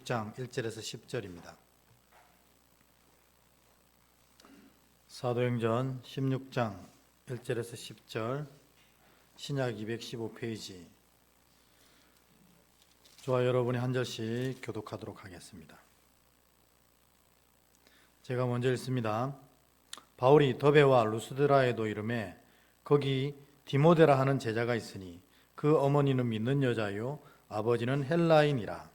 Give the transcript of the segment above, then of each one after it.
16장 1절에서 10절입니다. 사도행전 16장 1절에서 10절, 신약 215페이지. 저와 여러분이 한 절씩 교독하도록 하겠습니다. 제가 먼저 읽습니다. 바울이 더베와 루스드라에도 이르매 거기 디모데라 하는 제자가 있으니 그 어머니는 믿는 여자요 아버지는 헬라인이라.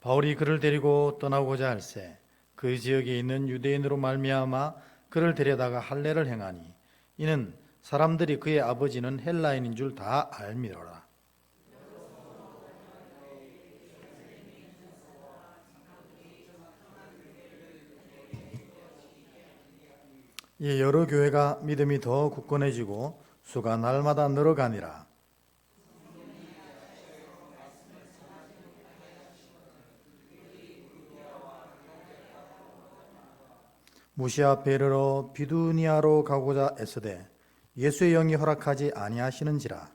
바울이 그를 데리고 떠나고자 할새 그 지역에 있는 유대인으로 말미암아 그를 데려다가 할례를 행하니 이는 사람들이 그의 아버지는 헬라인인 줄 다 알미로라. 이 여러 교회가 믿음이 더 굳건해지고 수가 날마다 늘어가니라. 무시아 베르로 비두니아로 가고자 애쓰되 예수의 영이 허락하지 아니하시는지라.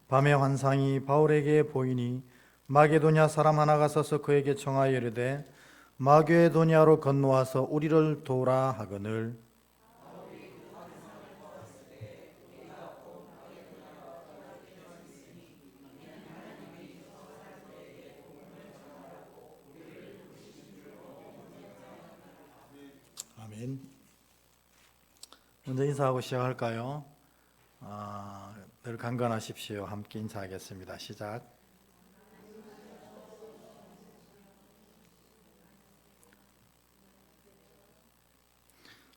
밤에 환상이 바울에게 보이니 마게도냐 사람 하나가 서서 그에게 청하여 이르되 마게도냐로 건너와서 우리를 도우라 하거늘. 아멘. 먼저 인사하고 시작할까요? 늘 강건하십시오. 함께 인사하겠습니다. 시작.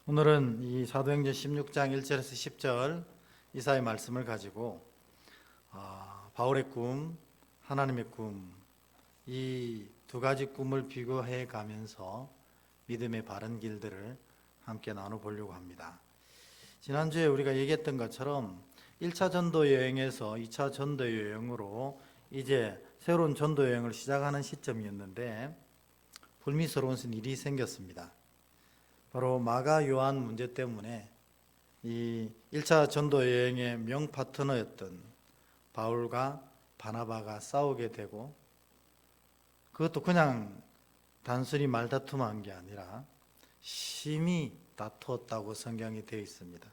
오늘은 이 사도행전 16장 1절에서 10절 이사의 말씀을 가지고 바울의 꿈, 하나님의 꿈, 이 두 가지 꿈을 비교해 가면서 믿음의 바른 길들을 함께 나눠보려고 합니다. 지난주에 우리가 얘기했던 것처럼 1차 전도 여행에서 2차 전도 여행으로 이제 새로운 전도 여행을 시작하는 시점이었는데 불미스러운 일이 생겼습니다. 바로 마가 요한 문제 때문에 이 1차 전도 여행의 명 파트너였던 바울과 바나바가 싸우게 되고, 그것도 그냥 단순히 말다툼한 게 아니라 심히 다투었다고 성경이 되어 있습니다.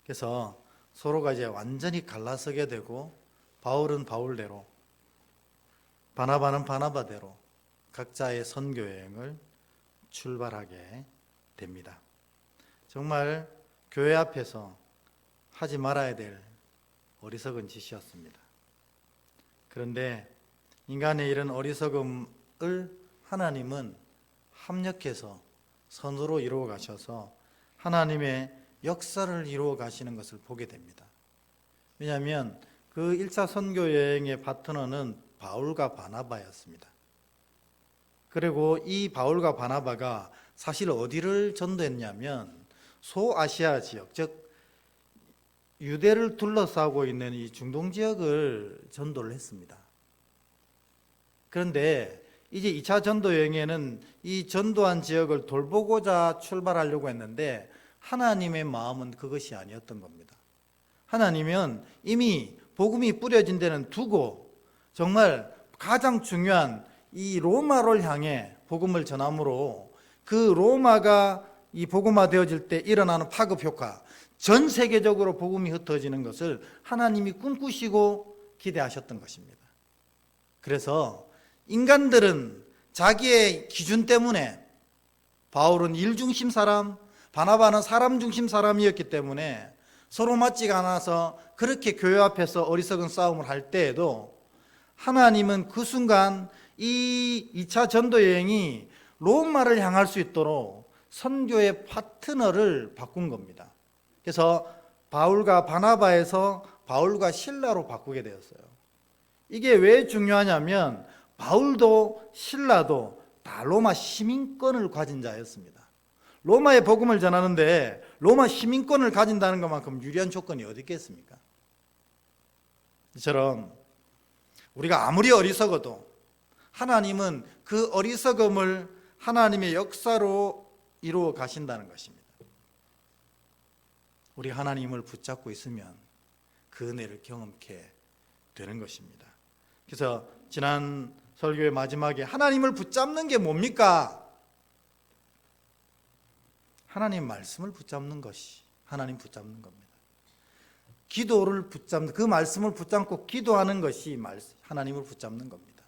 그래서 서로가 이제 완전히 갈라서게 되고, 바울은 바울대로, 바나바는 바나바대로 각자의 선교 여행을 출발하게 됩니다. 정말 교회 앞에서 하지 말아야 될 어리석은 짓이었습니다. 그런데 인간의 이런 어리석음을 하나님은 합력해서 선으로 이루어 가셔서 하나님의 역사를 이루어 가시는 것을 보게 됩니다. 왜냐하면 그 1차 선교 여행의 파트너는 바울과 바나바였습니다. 그리고 이 바울과 바나바가 사실 어디를 전도했냐면 소아시아 지역, 즉 유대를 둘러싸고 있는 이 중동 지역을 전도를 했습니다. 그런데 이제 2차 전도 여행에는 이 전도한 지역을 돌보고자 출발하려고 했는데 하나님의 마음은 그것이 아니었던 겁니다. 하나님은 이미 복음이 뿌려진 데는 두고 정말 가장 중요한 이 로마를 향해 복음을 전함으로 그 로마가 이 복음화 되어질 때 일어나는 파급 효과, 전 세계적으로 복음이 흩어지는 것을 하나님이 꿈꾸시고 기대하셨던 것입니다. 그래서 인간들은 자기의 기준 때문에, 바울은 일중심 사람, 바나바는 사람 중심 사람이었기 때문에 서로 맞지가 않아서 그렇게 교회 앞에서 어리석은 싸움을 할 때에도 하나님은 그 순간 이 2차 전도 여행이 로마를 향할 수 있도록 선교의 파트너를 바꾼 겁니다. 그래서 바울과 바나바에서 바울과 실라로 바꾸게 되었어요. 이게 왜 중요하냐면 바울도 실라도 다 로마 시민권을 가진 자였습니다. 로마의 복음을 전하는데 로마 시민권을 가진다는 것만큼 유리한 조건이 어디 있겠습니까? 이처럼 우리가 아무리 어리석어도 하나님은 그 어리석음을 하나님의 역사로 이루어 가신다는 것입니다. 우리 하나님을 붙잡고 있으면 그 은혜를 경험케 되는 것입니다. 그래서 지난 설교의 마지막에 하나님을 붙잡는 게 뭡니까? 하나님 말씀을 붙잡는 것이 하나님 붙잡는 겁니다. 기도를 붙잡는, 그 말씀을 붙잡고 기도하는 것이 하나님을 붙잡는 겁니다.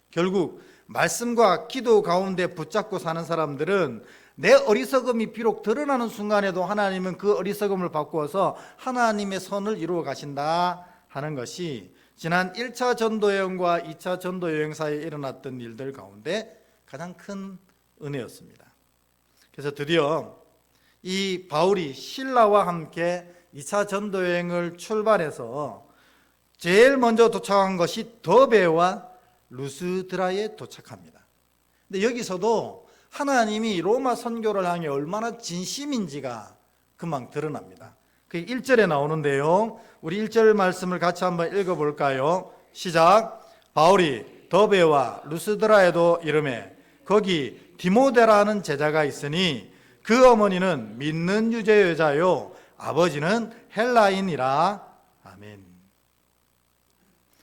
결국 말씀과 기도 가운데 붙잡고 사는 사람들은 내 어리석음이 비록 드러나는 순간에도 하나님은 그 어리석음을 바꾸어서 하나님의 선을 이루어 가신다 하는 것이 지난 1차 전도여행과 2차 전도여행 사이에 일어났던 일들 가운데 가장 큰 은혜였습니다. 그래서 드디어 이 바울이 실라와 함께 2차 전도여행을 출발해서 제일 먼저 도착한 것이 더베와 루스드라에 도착합니다. 근데 여기서도 하나님이 로마 선교를 향해 얼마나 진심인지가 금방 드러납니다. 그 1절에 나오는데요, 우리 1절 말씀을 같이 한번 읽어볼까요? 시작. 바울이 더베와 루스드라에도 이르매 거기 디모데라는 제자가 있으니 그 어머니는 믿는 유대 여자요 아버지는 헬라인이라. 아멘.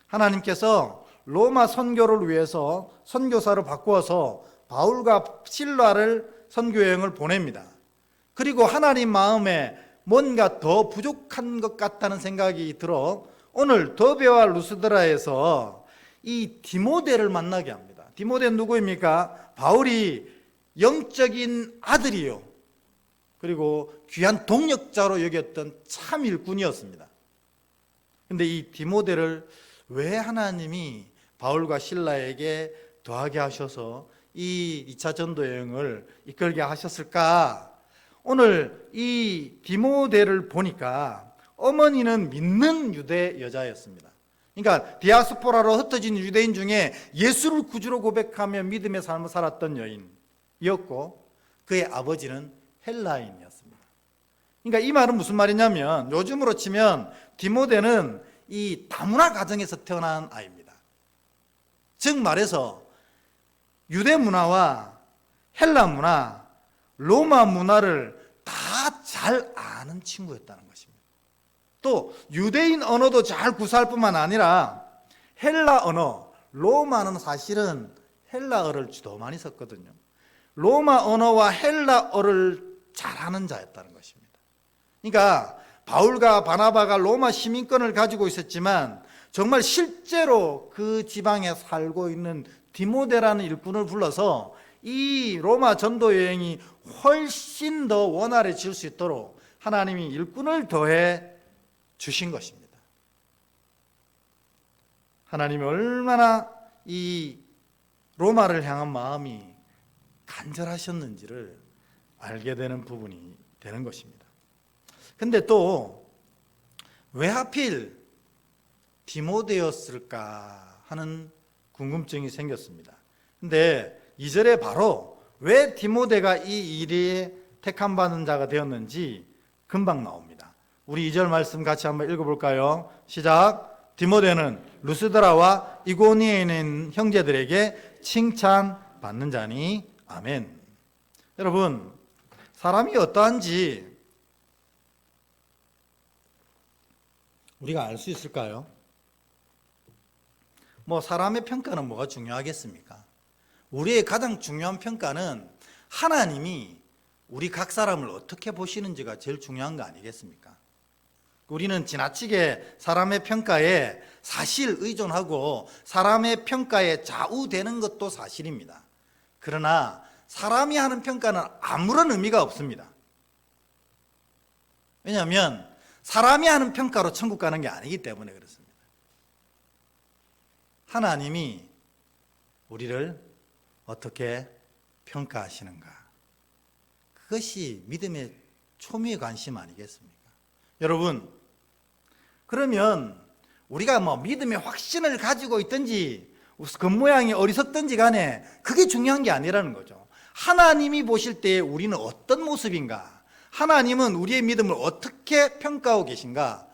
하나님께서 로마 선교를 위해서 선교사를 바꾸어서 바울과 실라를 선교여행을 보냅니다. 그리고 하나님 마음에 뭔가 더 부족한 것 같다는 생각이 들어 오늘 더베와 루스드라에서 이 디모데를 만나게 합니다. 디모데는 누구입니까? 바울이 영적인 아들이요, 그리고 귀한 동역자로 여겼던 참 일꾼이었습니다. 그런데 이 디모데를 왜 하나님이 바울과 실라에게 더하게 하셔서 이 2차 전도 여행을 이끌게 하셨을까? 오늘 이 디모데를 보니까 어머니는 믿는 유대 여자였습니다. 그러니까 디아스포라로 흩어진 유대인 중에 예수를 구주로 고백하며 믿음의 삶을 살았던 여인이었고 그의 아버지는 헬라인이었습니다. 그러니까 이 말은 무슨 말이냐면 요즘으로 치면 디모데는 이 다문화 가정에서 태어난 아이입니다. 즉 말해서 유대 문화와 헬라 문화, 로마 문화를 다 잘 아는 친구였다는 것입니다. 또 유대인 언어도 잘 구사할 뿐만 아니라 헬라 언어, 로마는 사실은 헬라어를 더 많이 썼거든요. 로마 언어와 헬라어를 잘하는 자였다는 것입니다. 그러니까 바울과 바나바가 로마 시민권을 가지고 있었지만 정말 실제로 그 지방에 살고 있는 디모데라는 일꾼을 불러서 이 로마 전도 여행이 훨씬 더 원활해질 수 있도록 하나님이 일꾼을 더해 주신 것입니다. 하나님이 얼마나 이 로마를 향한 마음이 간절하셨는지를 알게 되는 부분이 되는 것입니다. 근데 또 왜 하필 디모데였을까 하는 궁금증이 생겼습니다. 근데 2절에 바로 왜 디모데가 이 일에 택함받은 자가 되었는지 금방 나옵니다. 우리 2절 말씀 같이 한번 읽어볼까요? 시작. 디모데는 루스드라와 이고니에 있는 형제들에게 칭찬받는 자니. 아멘. 여러분, 사람이 어떠한지 우리가 알 수 있을까요? 사람의 평가는 뭐가 중요하겠습니까? 우리의 가장 중요한 평가는 하나님이 우리 각 사람을 어떻게 보시는지가 제일 중요한 거 아니겠습니까? 우리는 지나치게 사람의 평가에 사실 의존하고 사람의 평가에 좌우되는 것도 사실입니다. 그러나 사람이 하는 평가는 아무런 의미가 없습니다. 왜냐하면 사람이 하는 평가로 천국 가는 게 아니기 때문에 그렇습니다. 하나님이 우리를 어떻게 평가하시는가? 그것이 믿음의 초미의 관심 아니겠습니까? 여러분, 그러면 우리가 믿음의 확신을 가지고 있든지 겉모양이 어리석든지 간에 그게 중요한 게 아니라는 거죠. 하나님이 보실 때 우리는 어떤 모습인가? 하나님은 우리의 믿음을 어떻게 평가하고 계신가?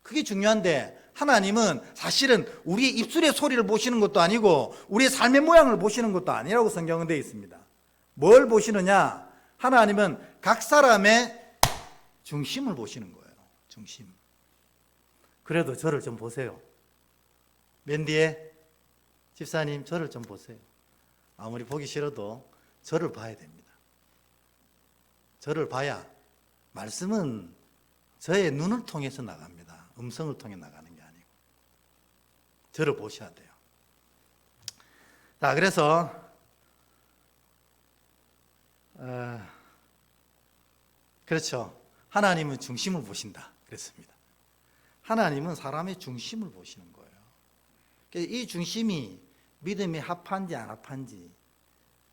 그게 중요한데 하나님은 사실은 우리의 입술의 소리를 보시는 것도 아니고 우리의 삶의 모양을 보시는 것도 아니라고 성경은 되어 있습니다. 뭘 보시느냐? 하나님은 각 사람의 중심을 보시는 거예요. 중심. 그래도 저를 좀 보세요. 맨 뒤에 집사님 저를 좀 보세요. 아무리 보기 싫어도 저를 봐야 됩니다. 저를 봐야 말씀은 저의 눈을 통해서 나갑니다. 음성을 통해 나가는 게 아니고 저를 보셔야 돼요. 자, 그래서 그렇죠. 하나님은 중심을 보신다 그랬습니다. 하나님은 사람의 중심을 보시는 거예요. 이 중심이 믿음이 합한지 안 합한지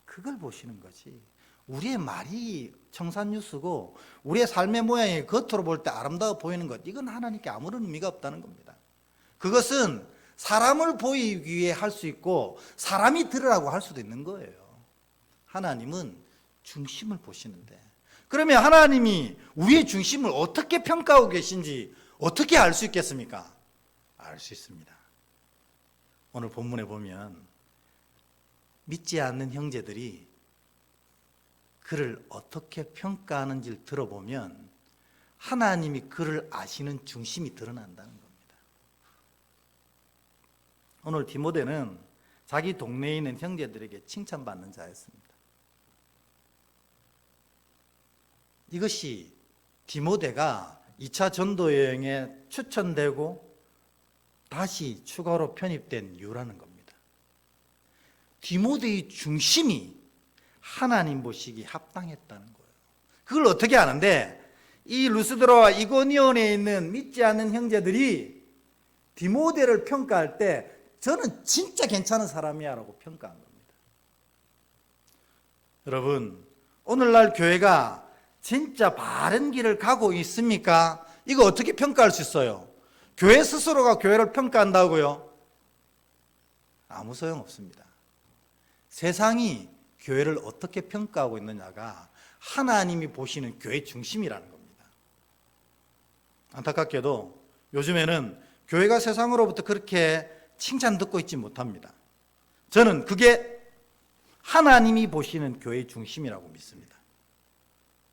그걸 보시는 거지. 우리의 말이 청산유수고 우리의 삶의 모양이 겉으로 볼 때 아름다워 보이는 것, 이건 하나님께 아무런 의미가 없다는 겁니다. 그것은 사람을 보이기 위해 할 수 있고 사람이 들으라고 할 수도 있는 거예요. 하나님은 중심을 보시는데, 그러면 하나님이 우리의 중심을 어떻게 평가하고 계신지 어떻게 알 수 있겠습니까? 알 수 있습니다. 오늘 본문에 보면 믿지 않는 형제들이 그를 어떻게 평가하는지를 들어보면 하나님이 그를 아시는 중심이 드러난다는 겁니다. 오늘 디모데는 자기 동네에 있는 형제들에게 칭찬받는 자였습니다. 이것이 디모데가 2차 전도 여행에 추천되고 다시 추가로 편입된 이유라는 겁니다. 디모데의 중심이 하나님 보시기 합당했다는 거예요. 그걸 어떻게 아는데, 이 루스드라와 이고니온에 있는 믿지 않는 형제들이 디모데를 평가할 때 저는 진짜 괜찮은 사람이야 라고 평가한 겁니다. 여러분, 오늘날 교회가 진짜 바른 길을 가고 있습니까? 이거 어떻게 평가할 수 있어요? 교회 스스로가 교회를 평가한다고요? 아무 소용없습니다. 세상이 교회를 어떻게 평가하고 있느냐가 하나님이 보시는 교회 중심이라는 겁니다. 안타깝게도 요즘에는 교회가 세상으로부터 그렇게 칭찬 듣고 있지 못합니다. 저는 그게 하나님이 보시는 교회의 중심이라고 믿습니다.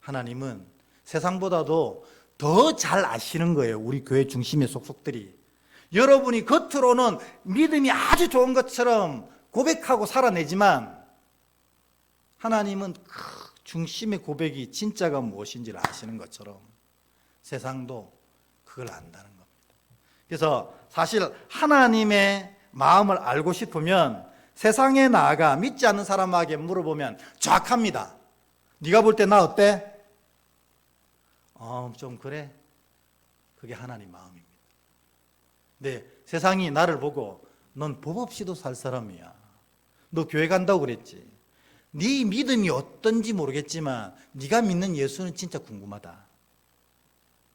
하나님은 세상보다도 더 잘 아시는 거예요. 우리 교회 중심의 속속들이. 여러분이 겉으로는 믿음이 아주 좋은 것처럼 고백하고 살아내지만 하나님은 그 중심의 고백이 진짜가 무엇인지를 아시는 것처럼 세상도 그걸 안다는 겁니다. 그래서 사실 하나님의 마음을 알고 싶으면 세상에 나아가 믿지 않는 사람에게 물어보면 정확합니다. 네가 볼 때 나 어때? 좀 그래. 그게 하나님 마음입니다. 네, 세상이 나를 보고 넌 법 없이도 살 사람이야. 너 교회 간다고 그랬지. 네 믿음이 어떤지 모르겠지만 네가 믿는 예수는 진짜 궁금하다.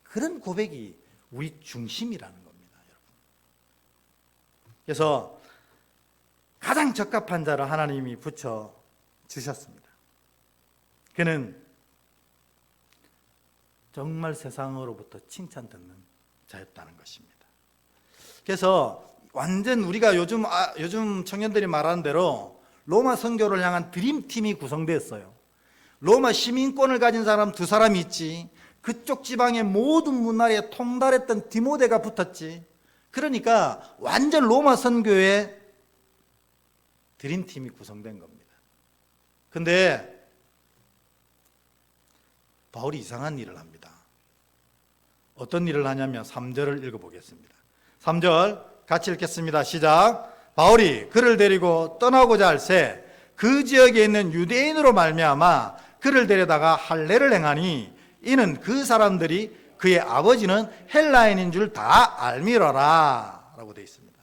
그런 고백이 우리 중심이라는 겁니다, 여러분. 그래서 가장 적합한 자를 하나님이 붙여 주셨습니다. 그는 정말 세상으로부터 칭찬 듣는 자였다는 것입니다. 그래서 완전 우리가 요즘 청년들이 말하는 대로 로마 선교를 향한 드림팀이 구성되었어요. 로마 시민권을 가진 사람 2사람이 있지. 그쪽 지방의 모든 문화에 통달했던 디모데가 붙었지. 그러니까 완전 로마 선교의 드림팀이 구성된 겁니다. 근데 바울이 이상한 일을 합니다. 어떤 일을 하냐면 3절을 읽어보겠습니다. 3절 같이 읽겠습니다. 시작. 바울이 그를 데리고 떠나고자 할새 그 지역에 있는 유대인으로 말미암아 그를 데려다가 할례를 행하니 이는 그 사람들이 그의 아버지는 헬라인인 줄 다 알미러라 라고 되어 있습니다.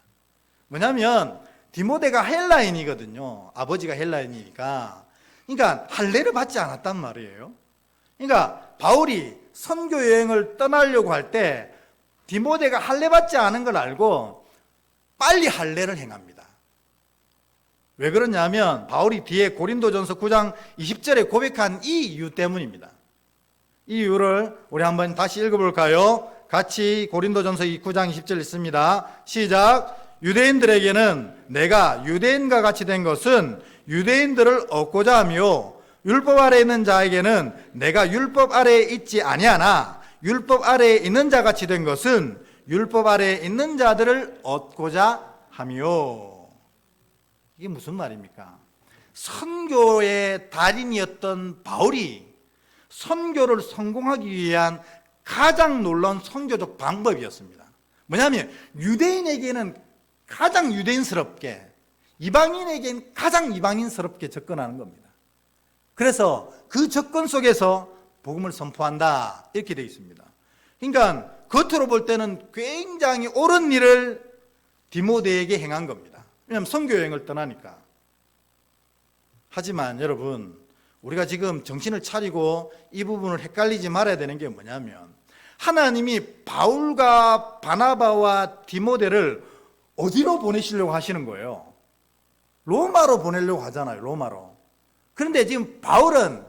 뭐냐면 디모데가 헬라인이거든요. 아버지가 헬라인이니까. 그러니까 할례를 받지 않았단 말이에요. 그러니까 바울이 선교 여행을 떠나려고 할 때 디모데가 할례 받지 않은 걸 알고 빨리 할례를 행합니다. 왜 그러냐면 바울이 뒤에 고린도전서 9장 20절에 고백한 이 이유 때문입니다. 이 이유를 우리 한번 다시 읽어볼까요? 같이 고린도전서 9장 20절 읽습니다. 시작. 유대인들에게는 내가 유대인과 같이 된 것은 유대인들을 얻고자 하며 율법 아래에 있는 자에게는 내가 율법 아래에 있지 아니하나 율법 아래에 있는 자 같이 된 것은 율법 아래에 있는 자들을 얻고자 함이요. 이게 무슨 말입니까? 선교의 달인이었던 바울이 선교를 성공하기 위한 가장 놀라운 선교적 방법이었습니다. 뭐냐면 유대인에게는 가장 유대인스럽게, 이방인에게는 가장 이방인스럽게 접근하는 겁니다. 그래서 그 접근 속에서 복음을 선포한다, 이렇게 되어 있습니다. 그러니까 겉으로 볼 때는 굉장히 옳은 일을 디모데에게 행한 겁니다. 왜냐하면 선교 여행을 떠나니까. 하지만 여러분, 우리가 지금 정신을 차리고 이 부분을 헷갈리지 말아야 되는 게 뭐냐면, 하나님이 바울과 바나바와 디모데를 어디로 보내시려고 하시는 거예요? 로마로 보내려고 하잖아요. 로마로. 그런데 지금 바울은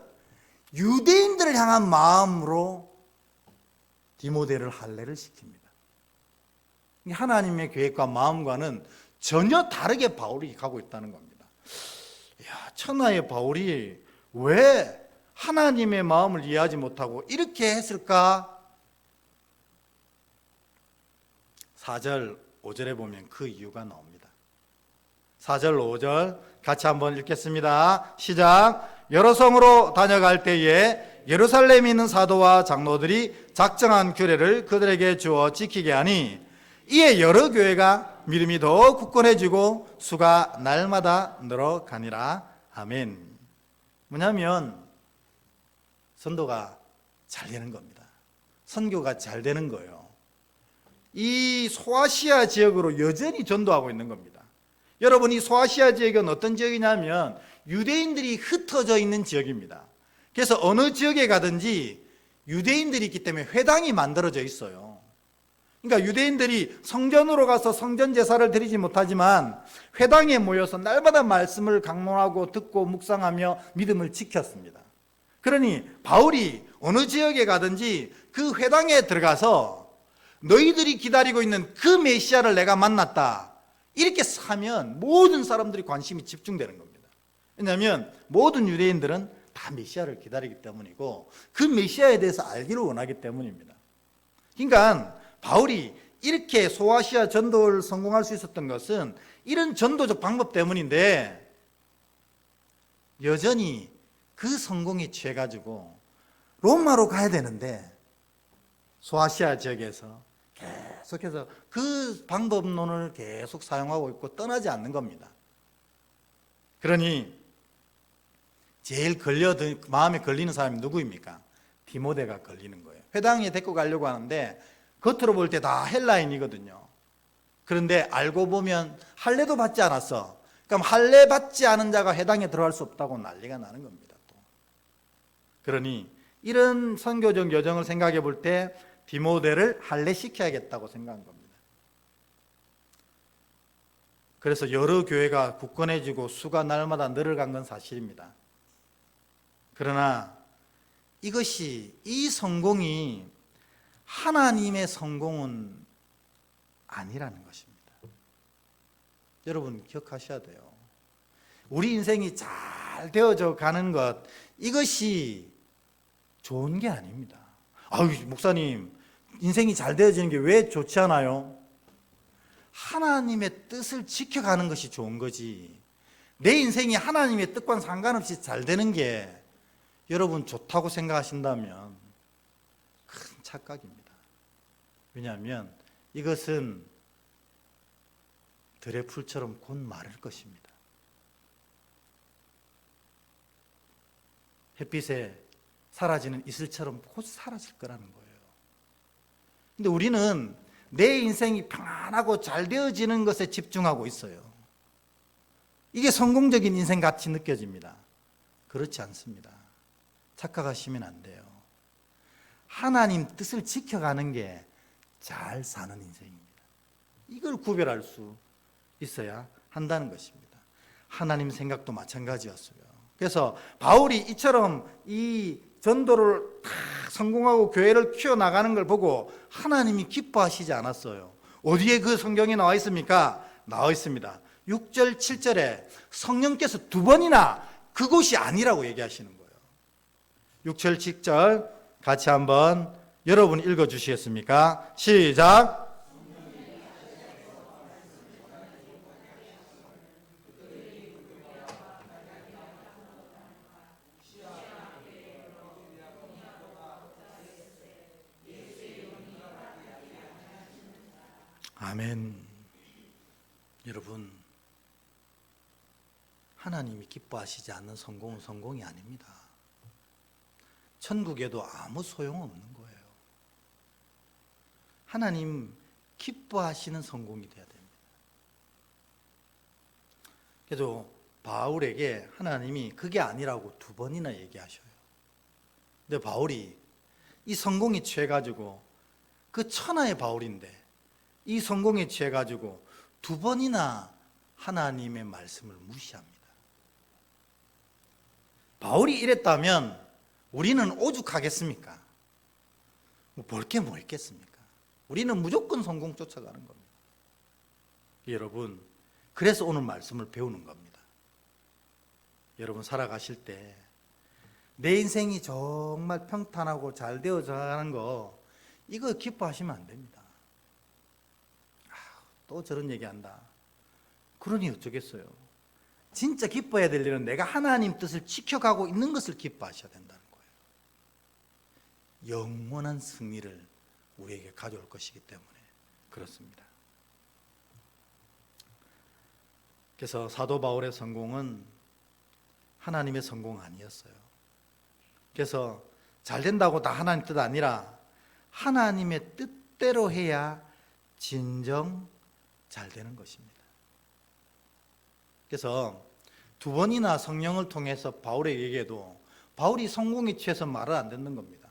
유대인들을 향한 마음으로 디모데를 할례를 시킵니다. 하나님의 계획과 마음과는 전혀 다르게 바울이 가고 있다는 겁니다. 천하의 바울이 왜 하나님의 마음을 이해하지 못하고 이렇게 했을까? 4절, 5절에 보면 그 이유가 나옵니다. 4절, 5절 같이 한번 읽겠습니다. 시작. 여러 성으로 다녀갈 때에 예루살렘에 있는 사도와 장로들이 작정한 규례를 그들에게 주어 지키게 하니 이에 여러 교회가 믿음이 더 굳건해지고 수가 날마다 늘어가니라. 아멘. 뭐냐면 선도가 잘 되는 겁니다. 선교가 잘 되는 거예요. 이 소아시아 지역으로 여전히 전도하고 있는 겁니다. 여러분, 이 소아시아 지역은 어떤 지역이냐면 유대인들이 흩어져 있는 지역입니다. 그래서 어느 지역에 가든지 유대인들이 있기 때문에 회당이 만들어져 있어요. 그러니까 유대인들이 성전으로 가서 성전 제사를 드리지 못하지만 회당에 모여서 날마다 말씀을 강론하고 듣고 묵상하며 믿음을 지켰습니다. 그러니 바울이 어느 지역에 가든지 그 회당에 들어가서 너희들이 기다리고 있는 그 메시아를 내가 만났다, 이렇게 하면 모든 사람들이 관심이 집중되는 겁니다. 왜냐하면 모든 유대인들은 다 메시아를 기다리기 때문이고 그 메시아에 대해서 알기를 원하기 때문입니다. 그러니까 바울이 이렇게 소아시아 전도를 성공할 수 있었던 것은 이런 전도적 방법 때문인데, 여전히 그 성공에 취해가지고 로마로 가야 되는데 소아시아 지역에서 계속해서 그 방법론을 계속 사용하고 있고 떠나지 않는 겁니다. 그러니 제일 마음에 걸리는 사람이 누구입니까? 디모데가 걸리는 거예요. 회당에 데리고 가려고 하는데 겉으로 볼 때 다 헬라인이거든요. 그런데 알고 보면 할례도 받지 않았어. 그럼 할례 받지 않은 자가 회당에 들어갈 수 없다고 난리가 나는 겁니다. 또. 그러니 이런 선교적 여정을 생각해 볼 때 디모데를 할례시켜야겠다고 생각한 겁니다. 그래서 여러 교회가 굳건해지고 수가 날마다 늘어간 건 사실입니다. 그러나 이 성공이 하나님의 성공은 아니라는 것입니다. 여러분 기억하셔야 돼요. 우리 인생이 잘 되어져 가는 것, 이것이 좋은 게 아닙니다. 아유, 목사님, 인생이 잘 되어지는 게 왜 좋지 않아요? 하나님의 뜻을 지켜가는 것이 좋은 거지. 내 인생이 하나님의 뜻과는 상관없이 잘 되는 게 여러분 좋다고 생각하신다면 큰 착각입니다. 왜냐하면 이것은 들의 풀처럼 곧 마를 것입니다. 햇빛에 사라지는 이슬처럼 곧 사라질 거라는 거예요. 근데 우리는 내 인생이 평안하고 잘 되어지는 것에 집중하고 있어요. 이게 성공적인 인생 같이 느껴집니다. 그렇지 않습니다. 착각하시면 안 돼요. 하나님 뜻을 지켜가는 게 잘 사는 인생입니다. 이걸 구별할 수 있어야 한다는 것입니다. 하나님 생각도 마찬가지였어요. 그래서 바울이 이처럼 이 전도를 다 성공하고 교회를 키워나가는 걸 보고 하나님이 기뻐하시지 않았어요. 어디에 그 성경에 나와 있습니까? 나와 있습니다. 6절, 7절에 성령께서 2번이나 그곳이 아니라고 얘기하시는 거예요. 6절, 7절 같이 한번 여러분 읽어주시겠습니까? 시작. 아멘. 여러분, 하나님이 기뻐하시지 않는 성공은 성공이 아닙니다. 천국에도 아무 소용없는 거예요. 하나님 기뻐하시는 성공이 돼야 됩니다. 그래서 바울에게 하나님이 그게 아니라고 2번이나 얘기하셔요. 근데 바울이 이 성공에 취해가지고, 그 천하의 바울인데 이 성공에 취해가지고 2번이나 하나님의 말씀을 무시합니다. 바울이 이랬다면 우리는 오죽하겠습니까? 볼 게 뭐 있겠습니까? 우리는 무조건 성공 쫓아가는 겁니다. 여러분, 그래서 오늘 말씀을 배우는 겁니다. 여러분, 살아가실 때 내 인생이 정말 평탄하고 잘 되어져 가는 거, 이거 기뻐하시면 안 됩니다. 또 저런 얘기한다. 그러니 어쩌겠어요. 진짜 기뻐해야 될 일은 내가 하나님 뜻을 지켜가고 있는 것을 기뻐하셔야 된다는 거예요. 영원한 승리를 우리에게 가져올 것이기 때문에 그렇습니다. 그래서 사도 바울의 성공은 하나님의 성공 아니었어요. 그래서 잘 된다고 다 하나님 뜻 아니라 하나님의 뜻대로 해야 진정 잘 되는 것입니다. 그래서 2번이나 성령을 통해서 바울에게도 바울이 성공에 취해서 말을 안 듣는 겁니다.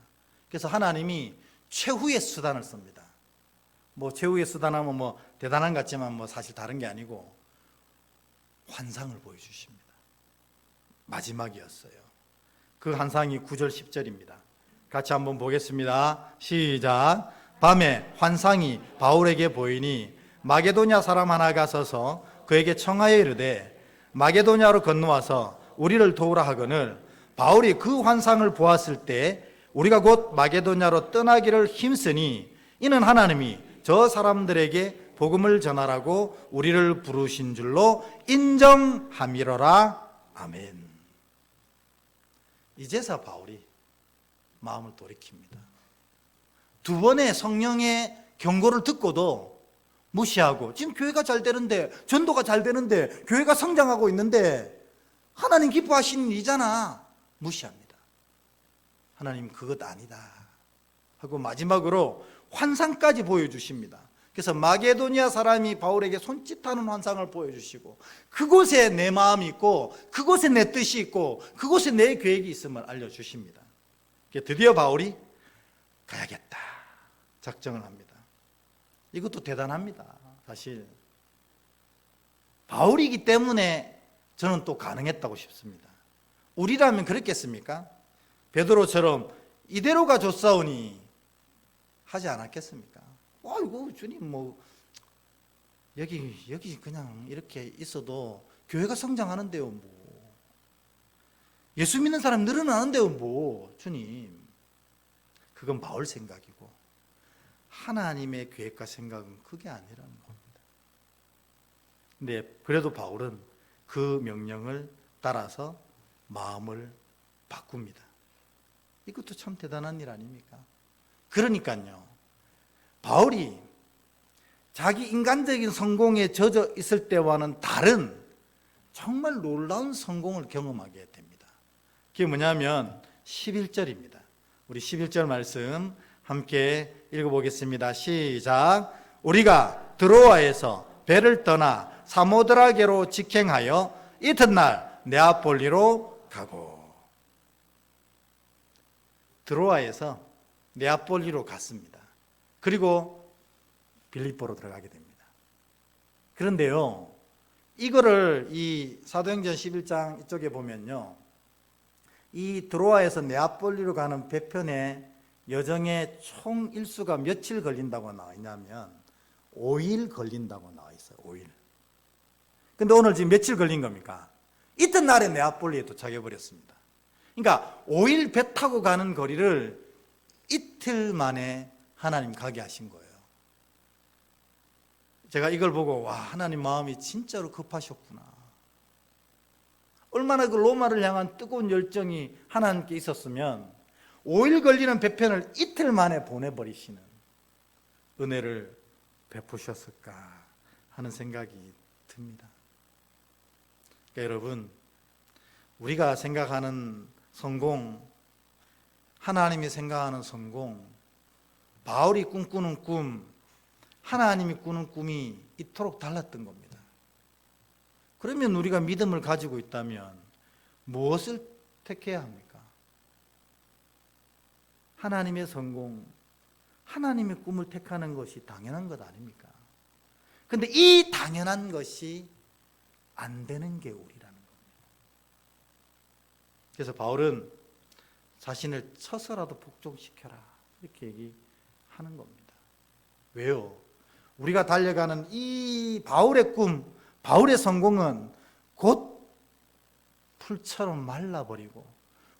그래서 하나님이 최후의 수단을 씁니다. 뭐 최후의 수단하면 뭐 대단한 것 같지만 뭐 사실 다른 게 아니고 환상을 보여주십니다. 마지막이었어요. 그 환상이 9절 10절입니다. 같이 한번 보겠습니다. 시작. 밤에 환상이 바울에게 보이니 마게도냐 사람 하나가 서서 그에게 청하여 이르되 마게도냐로 건너와서 우리를 도우라 하거늘 바울이 그 환상을 보았을 때 우리가 곧 마게도냐로 떠나기를 힘쓰니 이는 하나님이 저 사람들에게 복음을 전하라고 우리를 부르신 줄로 인정함이로라. 아멘. 이제서 바울이 마음을 돌이킵니다. 2번의 성령의 경고를 듣고도 무시하고, 지금 교회가 잘 되는데, 전도가 잘 되는데, 교회가 성장하고 있는데 하나님 기뻐하시는 일이잖아, 무시합니다. 하나님 그것 아니다 하고 마지막으로 환상까지 보여주십니다. 그래서 마게도니아 사람이 바울에게 손짓하는 환상을 보여주시고, 그곳에 내 마음이 있고 그곳에 내 뜻이 있고 그곳에 내 계획이 있음을 알려주십니다. 드디어 바울이 가야겠다 작정을 합니다. 이것도 대단합니다. 사실 바울이기 때문에 저는 또 가능했다고 싶습니다. 우리라면 그랬겠습니까? 베드로처럼 이대로가 좋사오니 하지 않았겠습니까? 아이고 주님, 뭐 여기 그냥 이렇게 있어도 교회가 성장하는데요, 뭐 예수 믿는 사람 늘어나는데요, 뭐 주님. 그건 바울 생각이고 하나님의 계획과 생각은 그게 아니라는 겁니다. 근데 그래도 바울은 그 명령을 따라서 마음을 바꿉니다. 이것도 참 대단한 일 아닙니까? 그러니까요, 바울이 자기 인간적인 성공에 젖어 있을 때와는 다른 정말 놀라운 성공을 경험하게 됩니다. 그게 뭐냐면 11절입니다. 우리 11절 말씀 함께 읽어보겠습니다. 시작. 우리가 드로아에서 배를 떠나 사모드라게로 직행하여 이튿날 네아폴리로 가고. 드로아에서 네아폴리로 갔습니다. 그리고 빌립보로 들어가게 됩니다. 그런데요, 이거를 이 사도행전 11장 이쪽에 보면요, 이 드로아에서 네아폴리로 가는 배편의 여정의 총 일수가 며칠 걸린다고 나와 있냐면 5일 걸린다고 나와 있어요. 5일. 근데 오늘 지금 며칠 걸린 겁니까? 이튿날에 네아폴리에 도착해 버렸습니다. 그러니까 5일 배 타고 가는 거리를 이틀 만에 하나님 가게 하신 거예요. 제가 이걸 보고 와, 하나님 마음이 진짜로 급하셨구나. 얼마나 그 로마를 향한 뜨거운 열정이 하나님께 있었으면 5일 걸리는 배편을 이틀 만에 보내버리시는 은혜를 베푸셨을까 하는 생각이 듭니다. 그러니까 여러분, 우리가 생각하는 성공, 하나님이 생각하는 성공, 바울이 꿈꾸는 꿈, 하나님이 꾸는 꿈이 이토록 달랐던 겁니다. 그러면 우리가 믿음을 가지고 있다면 무엇을 택해야 합니까? 하나님의 성공, 하나님의 꿈을 택하는 것이 당연한 것 아닙니까? 그런데 이 당연한 것이 안 되는 게 우리라는 겁니다. 그래서 바울은 자신을 쳐서라도 복종시켜라 이렇게 얘기하는 겁니다. 왜요? 우리가 달려가는 이 바울의 꿈, 바울의 성공은 곧 풀처럼 말라버리고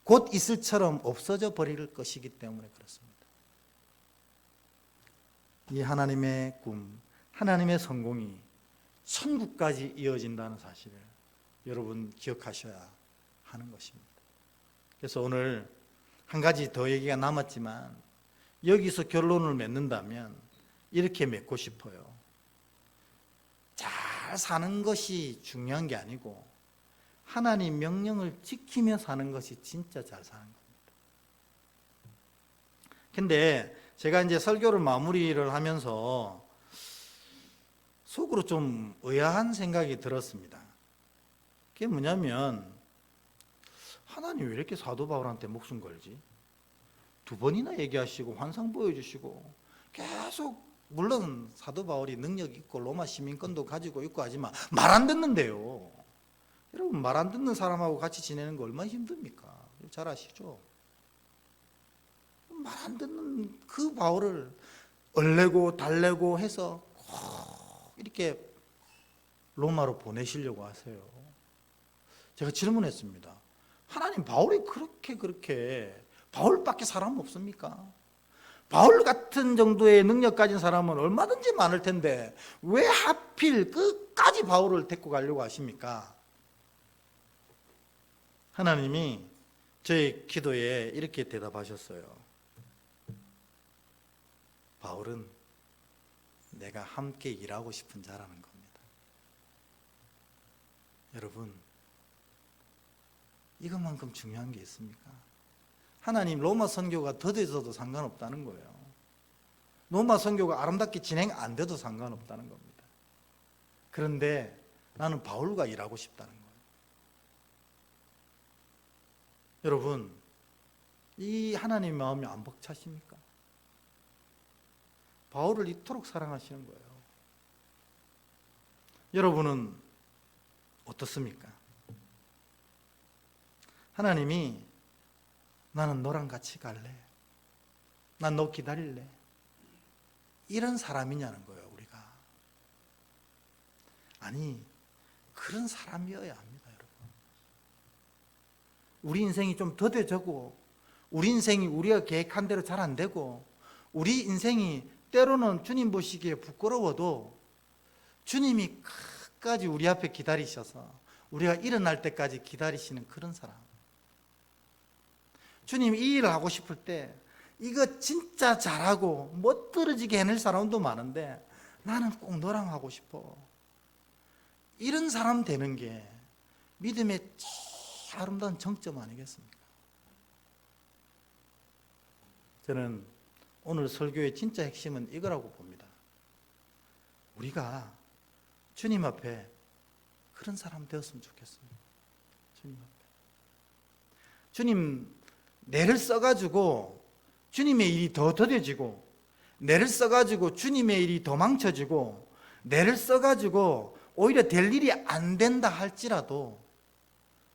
곧 이슬처럼 없어져 버릴 것이기 때문에 그렇습니다. 이 하나님의 꿈, 하나님의 성공이 천국까지 이어진다는 사실을 여러분 기억하셔야 하는 것입니다. 그래서 오늘 한 가지 더 얘기가 남았지만 여기서 결론을 맺는다면 이렇게 맺고 싶어요. 잘 사는 것이 중요한 게 아니고 하나님 명령을 지키며 사는 것이 진짜 잘 사는 겁니다. 근데 제가 이제 설교를 마무리를 하면서 속으로 좀 의아한 생각이 들었습니다. 그게 뭐냐면 하나님 왜 이렇게 사도 바울한테 목숨 걸지? 2번이나 얘기하시고 환상 보여주시고 계속, 물론 사도 바울이 능력 있고 로마 시민권도 가지고 있고 하지만 말 안 듣는데요. 여러분, 말 안 듣는 사람하고 같이 지내는 거 얼마나 힘듭니까? 잘 아시죠? 말 안 듣는 그 바울을 얼레고 달래고 해서 이렇게 로마로 보내시려고 하세요. 제가 질문했습니다. 하나님, 바울이 그렇게 바울밖에 사람 없습니까? 바울 같은 정도의 능력 가진 사람은 얼마든지 많을 텐데 왜 하필 끝까지 바울을 데리고 가려고 하십니까? 하나님이 저의 기도에 이렇게 대답하셨어요. 바울은 내가 함께 일하고 싶은 자라는 겁니다. 여러분, 이것만큼 중요한 게 있습니까? 하나님, 로마 선교가 더뎌져도 상관없다는 거예요. 로마 선교가 아름답게 진행 안 돼도 상관없다는 겁니다. 그런데 나는 바울과 일하고 싶다는 거예요. 여러분, 이 하나님의 마음이 안 벅차십니까? 바울을 이토록 사랑하시는 거예요. 여러분은 어떻습니까? 하나님이 나는 너랑 같이 갈래, 난 너 기다릴래, 이런 사람이냐는 거예요. 우리가 아니, 그런 사람이어야 합니다. 여러분, 우리 인생이 좀 더뎌지고 우리 인생이 우리가 계획한 대로 잘 안 되고 우리 인생이 때로는 주님 보시기에 부끄러워도 주님이 끝까지 우리 앞에 기다리셔서 우리가 일어날 때까지 기다리시는 그런 사람. 주님 이 일을 하고 싶을 때 이거 진짜 잘하고 멋들어지게 해낼 사람도 많은데 나는 꼭 너랑 하고 싶어, 이런 사람 되는 게 믿음의 제일 아름다운 정점 아니겠습니까? 저는 오늘 설교의 진짜 핵심은 이거라고 봅니다. 우리가 주님 앞에 그런 사람 되었으면 좋겠습니다. 주님 앞에 주님 내를 써가지고 주님의 일이 더 더뎌지고, 내를 써가지고 주님의 일이 더 망쳐지고, 내를 써가지고 오히려 될 일이 안 된다 할지라도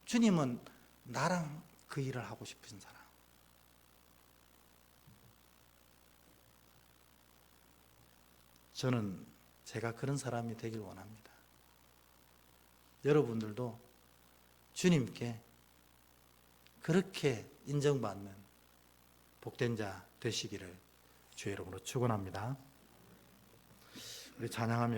주님은 나랑 그 일을 하고 싶으신 사람. 저는 제가 그런 사람이 되길 원합니다. 여러분들도 주님께 그렇게 인정받는 복된 자 되시기를 주의 이름으로 축원합니다. 우리 찬양하며